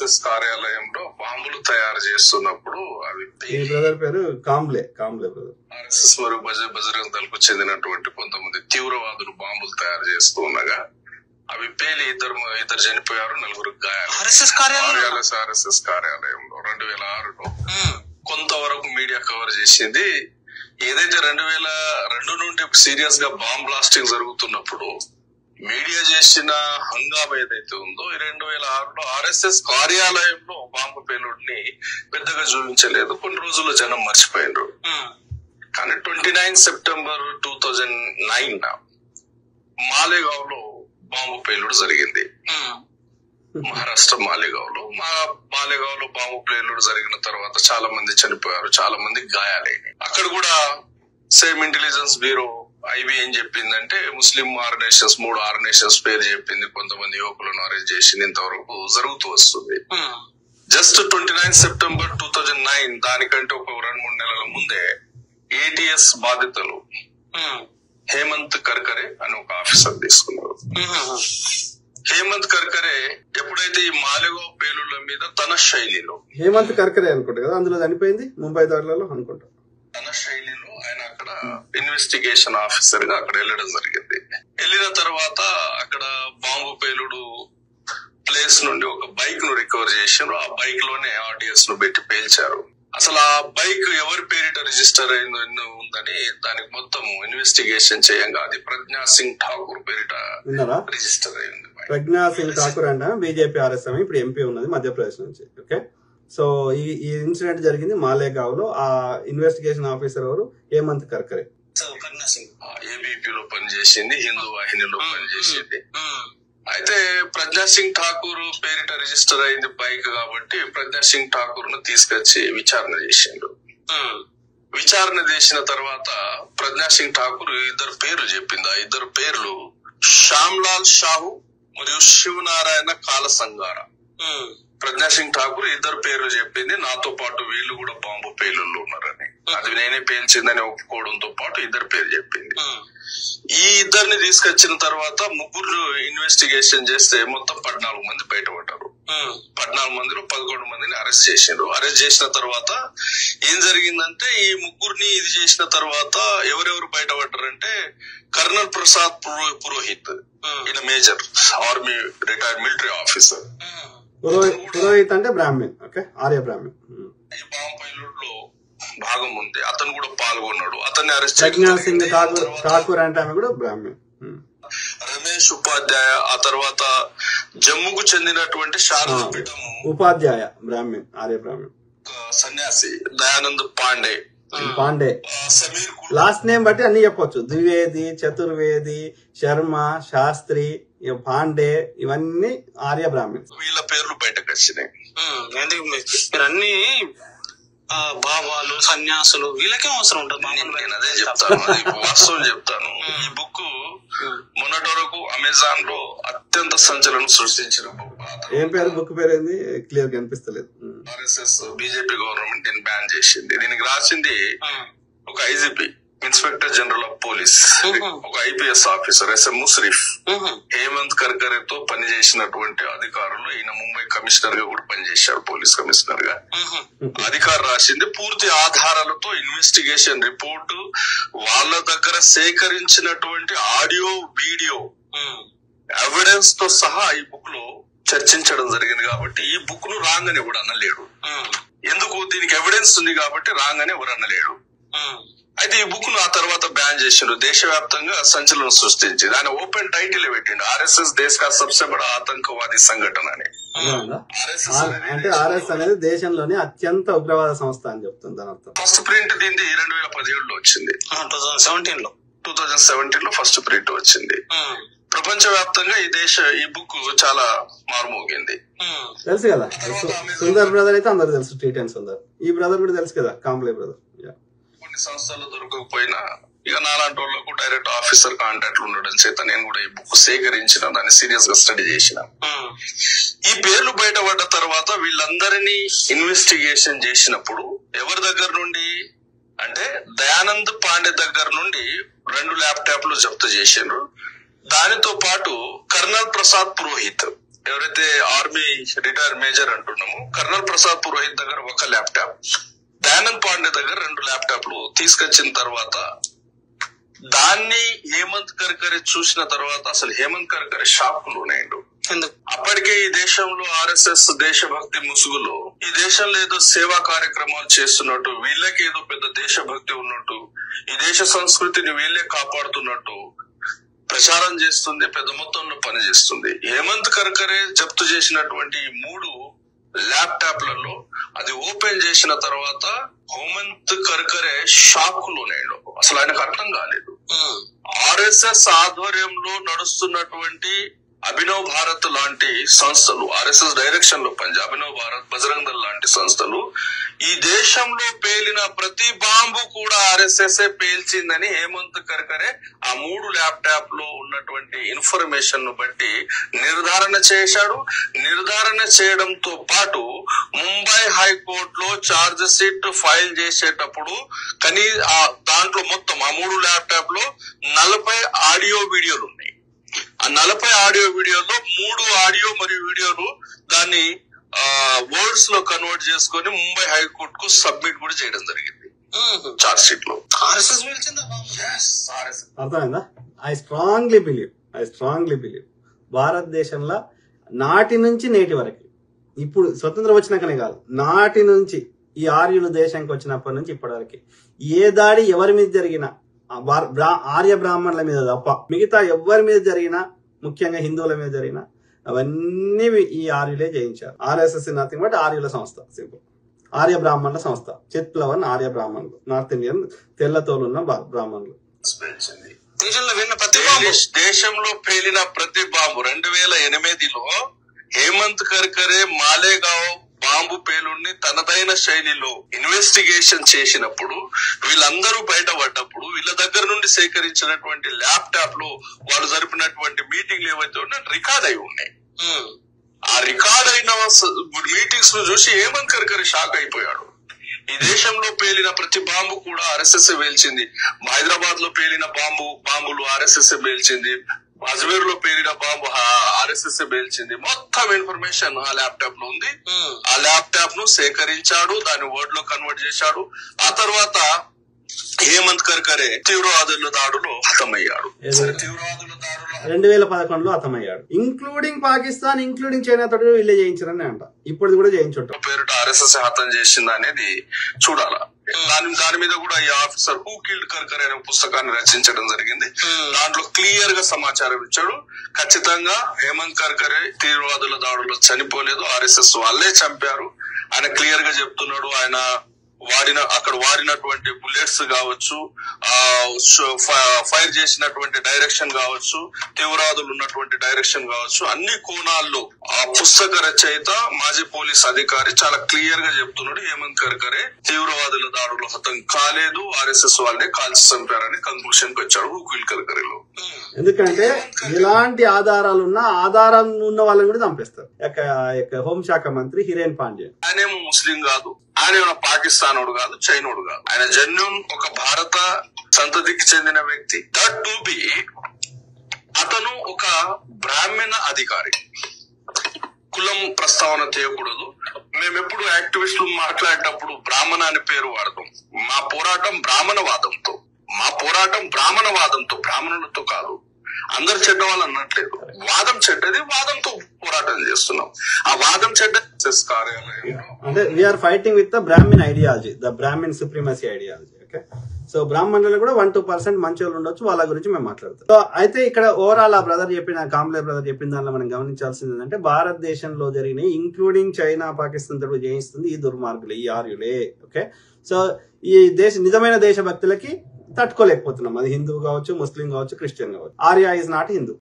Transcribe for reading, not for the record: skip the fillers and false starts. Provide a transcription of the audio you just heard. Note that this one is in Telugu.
ఆర్ఎస్ఎస్ కార్యాలయంలో బాంబులు తయారు చేస్తున్నప్పుడు అవి బ్రదర్ పేరు కాంబ్లే బ్రదర్. ఆర్ఎస్ఎస్ మరియు బజరంగ దళకు చెందినటువంటి కొంతమంది తీవ్రవాదులు బాంబులు తయారు చేస్తూ ఉండగా అవి పేలి ఇద్దరు చనిపోయారు, 4 గాయాలు. ఆర్ఎస్ఎస్ కార్యాలయంలో 2006లో కొంతవరకు మీడియా కవర్ చేసింది. ఏదైతే 2002 నుండి సీరియస్ గా బాంబ్ బ్లాస్టింగ్ జరుగుతున్నప్పుడు మీడియా చేసిన హంగామా ఏదైతే ఉందో 2006లో ఆర్ఎస్ఎస్ కార్యాలయంలో బాంబు పేలుడిని పెద్దగా చూపించలేదు. కొన్ని రోజుల్లో జనం మర్చిపోయినారు. కానీ 29 సెప్టెంబర్ 2009 మాలేగావ్ లో బాంబు పేలుడు జరిగింది. మహారాష్ట్ర మాలేగావ్ లో బాంబు పేలుడు జరిగిన తర్వాత చాలా మంది చనిపోయారు, చాలా మంది గాయాలైనాయి. అక్కడ కూడా సేమ్ ఇంటెలిజెన్స్ బ్యూరో ఐబీ ఏం చెప్పిందంటే ముస్లిం ఆర్గనైజేషన్స్ 3 ఆర్గనైజేషన్స్ పేరు చెప్పింది, కొంతమంది యువకులను అరెస్ట్ చేసింది. ఇంతవరకు జరుగుతూ వస్తుంది. జస్ట్ 29 సెప్టెంబర్ 2009 దానికంటే ఒక 2-3 నెలల ముందే ఏటీఎస్ బాధితులు హేమంత్ కర్కరే అని ఒక ఆఫీసర్ తీసుకున్నారు. హేమంత్ కర్కరే ఎప్పుడైతే ఈ మాలేగావ్ పేలుళ్ల మీద తన శైలిలో, హేమంత్ కర్కరే అనుకుంటా కదా అందులో చనిపోయింది, ముంబై దాడులలో అనుకుంటా, తన శైలిలో ఆయన అక్కడ ఇన్వెస్టిగేషన్ ఆఫీసర్ గా అక్కడ వెళ్ళడం జరిగింది. వెళ్ళిన తర్వాత అక్కడ బాంబు పేలుడు ప్లేస్ నుండి ఒక బైక్ ను రికవర్ చేశారు. ఆ బైక్ లోనే ఆర్డిఎస్ ను పెట్టి పేల్చారు. అసలు ఆ బైక్ ఎవరి పేరిట రిజిస్టర్ అయిందో ఉందని దానికి మొత్తం ఇన్వెస్టిగేషన్ చేయంగా అది ప్రజ్ఞా సింగ్ ఠాకూర్ పేరిట రిజిస్టర్ అయింది. ప్రజ్ఞా సింగ్ ఠాకూర్ అంట బీజేపీ ఆర్ఎస్ఎం, ఇప్పుడు ఎంపీ ఉన్నది మధ్యప్రదేశ్ నుంచి. ఓకే, సో ఈ ఇన్సిడెంట్ జరిగింది మాలేగావ్ లో. ఆ ఇన్వెస్టిగేషన్ ఆఫీసర్ ఎవరు? హేమంత్ కర్కరే. ఏబీపీలో పనిచేసింది, హిందూ వాహినిలో పనిచేసింది. అయితే ప్రజ్ఞా సింగ్ ఠాకూర్ పేరిట రిజిస్టర్ అయింది బైక్ కాబట్టి ప్రజ్ఞా సింగ్ ఠాకూర్ ను తీసుకొచ్చి విచారణ చేసిండు. విచారణ చేసిన తర్వాత ప్రజ్ఞా సింగ్ ఠాకూర్ 2 పేర్లు చెప్పింది. ఆ 2 పేర్లు శ్యామ్లాల్ షాహు మరియు శివనారాయణ కాలసంగార. ప్రజ్ఞా సింగ్ ఠాకూర్ 2 పేర్లు చెప్పింది. నాతో పాటు వీళ్ళు కూడా బాంబు పేలుళ్ళు ఉన్నారని, అది నేనే పేల్చిందని ఒప్పుకోవడంతో పాటు 2 పేర్లు చెప్పింది. ఈ 2ని తీసుకొచ్చిన తర్వాత 3 ఇన్వెస్టిగేషన్ చేస్తే మొత్తం 14 మంది బయటపడ్డారు. 14 మందిలో 11 మందిని అరెస్ట్ చేసిండ్రు. అరెస్ట్ చేసిన తర్వాత ఏం జరిగిందంటే ఈ 3ని ఇది చేసిన తర్వాత ఎవరెవరు బయటపడ్డారంటే కర్నల్ ప్రసాద్ పురోహిత్, ఈయన major army retired military officer. Purohit అంటే బ్రాహ్మణ్, ఓకే, ఆర్య బ్రాహ్మణ్. ఈ బాంబు పేలుడులో భాగం ఉంది, అతను కూడా పాల్గొన్నాడు. అతన్ని అరెస్ట్ ప్రజ్ఞా సింగ్ ఠాకూర్ అంటే ఆమె కూడా బ్రాహ్మణ్. రమేష్ ఉపాధ్యాయ, ఆ తర్వాత జమ్మూకు చెందినటువంటి శారదాపీఠం ఉపాధ్యాయ బ్రాహ్మణ్, ఆర్య బ్రాహ్మణ్ సన్యాసి దయానంద్ పాండే. సమీర్ లాస్ట్ నేమ్ బట్టి అన్ని చెప్పొచ్చు. ద్వివేది, చతుర్వేది, శర్మ, శాస్త్రి, పాండే, ఇవన్నీ ఆర్య బ్రాహ్మణ్. వీళ్ళ పేర్లు బయటకు వచ్చినాయి. మీరు అన్ని బాబాలు, సన్యాసులు వీళ్ళకే అవసరం ఉంటుంది. నేను అదే చెప్తాను, అది వాస్తవం చెప్తాను. ఈ బుక్ మొన్నటి వరకు అమెజాన్ లో అత్యంత సంచలనం సృష్టించిన బుక్. ఏం పేరు? బుక్ పేరు ఏంది? క్లియర్ కనిపిస్తలేదు. ఆర్ఎస్ఎస్ బీజేపీ గవర్నమెంట్ దీన్ని బ్యాన్ చేసింది. దీనికి రాసింది ఒక IGP, inspector general of police, ఒక IPS officer SM Mushrif. Hemant Karkare తో పనిచేసినటువంటి అధికారులు, ఈయన ముంబై కమిషనర్ గా కూడా పనిచేశారు, పోలీస్ కమిషనర్ గా. అధికారు రాసింది పూర్తి ఆధారాలతో ఇన్వెస్టిగేషన్ రిపోర్టు, వాళ్ళ దగ్గర సేకరించినటువంటి ఆడియో వీడియో ఎవిడెన్స్ తో సహా ఈ బుక్ లో చర్చించడం జరిగింది. కాబట్టి ఈ బుక్ ను రాంగ్ అని ఎవడు అనలేడు. ఎందుకు? దీనికి ఎవిడెన్స్ ఉంది కాబట్టి రాంగ్ అని ఎవరు అనలేడు. అయితే ఈ బుక్ ను ఆ తర్వాత బ్యాన్ చేసిండు. దేశవ్యాప్తంగా సంచలనం సృష్టించింది. ఆయన ఓపెన్ టైటిల్ పెట్టిండు, ఆర్ఎస్ఎస్ దేశ్ కా సబ్సే బడా ఆతంకవాది సంఘటన అని. అంటే ఆర్ఎస్ అనేది దేశంలోనే అత్యంత ఉగ్రవాద సంస్థ అని చెప్తుంది దాని అర్థం. ఫస్ట్ ప్రింట్ దీన్ని 2017లో వచ్చింది. 2017లో ఫస్ట్ ప్రింట్ వచ్చింది. ప్రపంచ వ్యాప్తంగా ఈ బుక్ చాలా మారుమోగింది. తెలుసు కదా, సుందర్ బ్రదర్ అయితే అందరు తెలుసు, టీ10 సుందర్. ఈ బ్రదర్ కూడా తెలుసు కదా, కాంబ్లే బ్రదర్. కొన్ని సంస్థలు దొరకకపోయినా ఇక నాలాంటి వాళ్ళకు డైరెక్ట్ ఆఫీసర్ కాంటాక్ట్లు ఉండడం చేత నేను కూడా ఈ బుక్ సేకరించిన, దాన్ని సీరియస్ గా స్టడీ చేసిన. ఈ పేర్లు బయటపడ్డ తర్వాత వీళ్ళందరినీ ఇన్వెస్టిగేషన్ చేసినప్పుడు ఎవరి దగ్గర నుండి అంటే దయానంద్ పాండే దగ్గర నుండి 2 ల్యాప్టాప్లు జప్తు చేసిండ్రు. దానితో పాటు కర్నల్ ప్రసాద్ పురోహిత్ ఎవరైతే ఆర్మీ రిటైర్ మేజర్ అంటున్నామో కర్నల్ ప్రసాద్ పురోహిత్ దగ్గర ఒక ల్యాప్టాప్, దయానంద్ పాండే దగ్గర 2 ల్యాప్టాప్లు తీసుకొచ్చిన తర్వాత దాన్ని హేమంత్ కర్కరే చూసిన తర్వాత అసలు హేమంత్ కర్కరే షాక్ లోనేండు. అప్పటికే ఈ దేశంలో ఆర్ఎస్ఎస్ దేశభక్తి ముసుగులో ఈ దేశంలో ఏదో సేవా కార్యక్రమాలు చేస్తున్నట్టు, వీళ్ళకి ఏదో పెద్ద దేశభక్తి ఉన్నట్టు, ఈ దేశ సంస్కృతిని వీళ్ళే కాపాడుతున్నట్టు ప్రచారం చేస్తుంది, పెద్ద మొత్తంలో పనిచేస్తుంది. హేమంత్ కర్కరే జప్తు చేసినటువంటి 3 ల్యాప్టాప్లలో అది ఓపెన్ చేసిన తర్వాత హేమంత్ కర్కరే షాక్ లోనేడు. అసలు ఆయనకు అర్థం కాలేదు. ఆర్ఎస్ఎస్ ఆధ్వర్యంలో నడుస్తున్నటువంటి అభినవ్ భారత్ లాంటి సంస్థలు, ఆర్ఎస్ఎస్ డైరెక్షన్ లో పనిచే అభినవ్ భారత్, బజరంగ్ దళ్ లాంటి సంస్థలు ఈ దేశంలో పేలిన ప్రతి బాంబు కూడా ఆర్ఎస్ఎస్ పేల్చిందని హేమంత్ కర్కరే ఆ 3 ల్యాప్టాప్ లో ఉన్నటువంటి ఇన్ఫర్మేషన్ ను బట్టి నిర్ధారణ చేశాడు. నిర్ధారణ చేయడంతో పాటు ముంబై హైకోర్టులో ఛార్జ్ షీట్ ఫైల్ చేసేటప్పుడు దాంట్లో మొత్తం ఆ 3 ల్యాప్టాప్ లో 40 ఆడియో వీడియోలు ఉన్నాయి. ఆ 40 ఆడియో వీడియోలో 3 ఆడియో మరియు వీడియోలు దాన్ని వర్డ్స్ లో కన్వర్ట్ చేసుకొని ముంబై హైకోర్టు కు సబ్మిట్ కూడా చేయడం జరిగింది చార్జ్ షీట్ లో. అర్థమైందా? ఐ స్ట్రాంగ్లీ బిలీవ్ భారతదేశంలో నాటి నుంచి నేటి వరకు, ఇప్పుడు స్వతంత్రం వచ్చినాకనే కాదు, నాటి నుంచి ఈ ఆర్యులు దేశానికి వచ్చినప్పటి నుంచి ఇప్పటి వరకు ఏ దాడి ఎవరి మీద జరిగినా ఆర్య బ్రాహ్మణుల మీద తప్ప మిగతా ఎవరి మీద జరిగినా, ముఖ్యంగా హిందువుల మీద జరిగినా అవన్నీ ఈ ఆర్యులే జయించారు. ఆర్ఎస్ఎస్ నథింగ్ బట్ ఆర్యుల సంస్థ, సింపుల్ ఆర్య బ్రాహ్మణుల సంస్థ. చిత్ప్లవన్ ఆర్య బ్రాహ్మణులు, నార్త్ ఇండియన్ తెల్లతోలున్న బ్రాహ్మణులు. దేశంలో పేలిన ప్రతి బాంబు 2008లో హేమంత్ కర్కరే మాలేగావ్ బాంబు పేలుడిని తనదైన శైలిలో ఇన్వెస్టిగేషన్ చేసినప్పుడు, వీళ్ళందరూ బయటపడ్డప్పుడు వీళ్ళ దగ్గర నుండి సేకరించినటువంటి ల్యాప్టాప్ లో వాళ్ళు జరిపినటువంటి మీటింగ్లు ఏవైతే ఉన్నాయో రికార్డ్ అయి ఉన్నాయి. ఆ రికార్డ్ అయిన మీటింగ్స్ ను చూసి హేమంత్ కర్కరే షాక్ అయిపోయాడు. ఈ దేశంలో పేలిన ప్రతి బాంబు కూడా ఆర్ఎస్ఎస్ పేల్చింది. హైదరాబాద్ లో పేలిన బాంబులు ఆర్ఎస్ఎస్ పేల్చింది. అజ్మీర్ లో పేలిన బాంబు ఆర్ఎస్ఎస్ పేల్చింది. మొత్తం ఇన్ఫర్మేషన్ ఆ ల్యాప్టాప్ లో ఉంది. ఆ ల్యాప్టాప్ ను సేకరించాడు, దాన్ని వర్డ్ లో కన్వర్ట్ చేశాడు. ఆ తర్వాత హేమంత్ కర్కరే తీవ్రవాదుల దాడులో హతమయ్యాడు. 2011లో హతమయ్యాడు. ఇంక్లూడింగ్ పాకిస్తాన్, ఇంక్లూడింగ్ చైనా తోటి వీళ్ళే చేయించారని అంట. ఇప్పుడు కూడా చేయించుంటారు. పేరుట ఆర్ఎస్ఎస్ హతం చేసింది అనేది చూడాలా. దాని మీద కూడా ఈ ఆఫీసర్ హూ కిల్డ్ కర్కరే అనే పుస్తకాన్ని రచించడం జరిగింది. దాంట్లో క్లియర్ గా సమాచారం ఇచ్చాడు. ఖచ్చితంగా హేమంత్ కర్కరే తీవ్రవాదుల దాడుల్లో చనిపోలేదు, ఆర్ఎస్ఎస్ వాళ్ళే చంపారు. ఆయన క్లియర్ గా చెప్తున్నాడు. ఆయన అక్కడ వాడినటువంటి బుల్లెట్స్ కావచ్చు, ఫైర్ చేసినటువంటి డైరెక్షన్ కావచ్చు, తీవ్రవాదులు ఉన్నటువంటి డైరెక్షన్ కావచ్చు, అన్ని కోణాల్లో ఆ పుస్తక రచయిత మాజీ పోలీస్ అధికారి చాలా క్లియర్ గా చెప్తున్నాడు. హేమంత్ కర్కరే తీవ్రవాదుల దాడులు హతం కాలేదు, ఆర్ఎస్ఎస్ వాళ్ళే కాల్చి చంపారని కన్క్లూషన్ కి వచ్చాడు హుకిల్ కర్కరేలో. ఎందుకంటే ఎలాంటి ఆధారాలు ఆధారం ఉన్న వాళ్ళని కూడా చంపేస్తారు. హోంశాఖ మంత్రి హిరేన్ పాండ్యన్ ఆయనేమో ముస్లిం కాదు, ఆయన పాకిస్తానోడు కాదు, చైనోడు కాదు. ఆయన జెన్యూన్ ఒక భారత సంతతికి చెందిన వ్యక్తి. దట్ టు బి అతను ఒక బ్రాహ్మణ అధికారి. కులం ప్రస్తావన చేయకూడదు. మేమెప్పుడు యాక్టివిస్టులు మాట్లాడేటప్పుడు బ్రాహ్మణ అనే పేరు వాడతాం. మా పోరాటం బ్రాహ్మణవాదంతో, బ్రాహ్మణులతో కాదు. అందరు చెడ్డ వాళ్ళు అన్నట్లేదు. వాదం చెడ్డది, వాదంతో పోరాటం చేస్తున్నాం. ఆ వాదం చెడ్డ కార్యాలయం అంటే we are fighting with the Brahman ideology, the Brahman supremacy ideology. Okay, so బ్రాహ్మణులు కూడా 1-2% మంచి వాళ్ళు ఉండొచ్చు, వాళ్ళ గురించి మేము మాట్లాడతాం. సో అయితే ఇక్కడ ఓవరాల్ ఆ కాంబ్లే బ్రదర్ చెప్పిన దానిలో మనం గమనించాల్సింది ఏంటంటే, భారతదేశంలో జరిగిన ఇంక్లూడింగ్ చైనా, పాకిస్తాన్ తో జయిస్తుంది ఈ దుర్మార్గులు, ఈ ఆర్యులే. ఓకే, సో ఈ నిజమైన దేశభక్తులకి తట్టుకోలేకపోతున్నాం. అది హిందూ కావచ్చు, ముస్లిం కావచ్చు, క్రిస్టియన్ కావచ్చు. Arya is not Hindu.